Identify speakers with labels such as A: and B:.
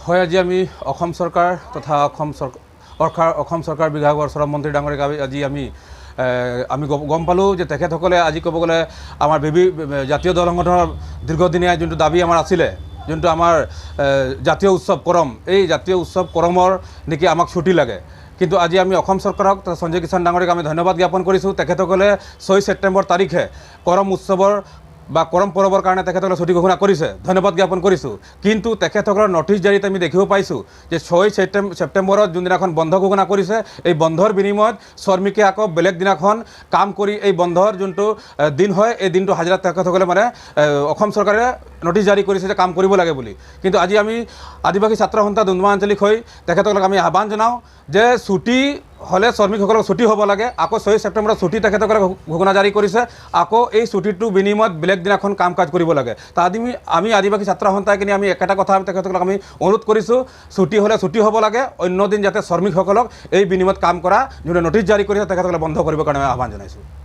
A: হয় আজি আমি অসম চৰকাৰ তথা অসম চৰকাৰ বিভাগৰ শ্ৰম মন্ত্ৰী ডাঙৰীক আজি আমি গম পালোঁ যে তেখেতসকলে আজি ক'ব গ'লে আমাৰ জাতীয় দল সংগঠনৰ দীৰ্ঘদিনীয়া যোনটো দাবী আমাৰ আছিলে, যোনটো আমাৰ জাতীয় উৎসৱ কৰম, এই জাতীয় উৎসৱ কৰমৰ নেকি আমাক ছুটি লাগে। কিন্তু আজি আমি অসম চৰকাৰক সঞ্জয় কিষাণ ডাঙৰীক আমি ধন্যবাদ জ্ঞাপন কৰিছোঁ। তেখেতসকলে 6 ছেপ্টেম্বৰ তাৰিখে কৰম উৎসৱৰ বা কৰম পৰবৰ কাৰণে তেখেতসকলে ছুটি ঘোষণা কৰিছে, ধন্যবাদ জ্ঞাপন কৰিছোঁ। কিন্তু তেখেতসকলৰ নটিছ জাৰিত আমি দেখিব পাইছোঁ যে 6 ছেপ্টেম্বৰত যোনদিনাখন বন্ধ ঘোষণা কৰিছে, এই বন্ধৰ বিনিময়ত শ্ৰমিকে আকৌ বেলেগ দিনাখন কাম কৰি এই বন্ধৰ যোনটো দিন হয়, এই দিনটো হাজিৰা তেখেতসকলে মানে অসম চৰকাৰে নটিছ জাৰি কৰিছে যে কাম কৰিব লাগে বুলি। কিন্তু আজি আমি আদিবাসী ছাত্ৰ সন্থা ডুমডুমা আঞ্চলিক হৈ তেখেতসকলক আমি আহ্বান জনাওঁ যে ছুটি হ'লে শ্ৰমিকসকলক ছুটি হ'ব লাগে। আকৌ 6 ছেপ্টেম্বৰত ছুটি তেখেতসকলে ঘোষণা জাৰি কৰিছে, আকৌ এই ছুটিটোৰ বিনিময়ত বেলেগ দিনাখন কাম কাজ কৰিব লাগে। তাত আমি আদিবাসী ছাত্ৰ সন্থাই কিনি আমি একেটা কথা তেখেতসকলক আমি অনুৰোধ কৰিছোঁ, ছুটি হ'লে ছুটি হ'ব লাগে, অন্য দিন যাতে শ্ৰমিকসকলক এই বিনিময়ত কাম কৰা যোনে নটিছ জাৰি কৰিছে তেখেতসকলে বন্ধ কৰিবৰ কাৰণে আহ্বান জনাইছোঁ।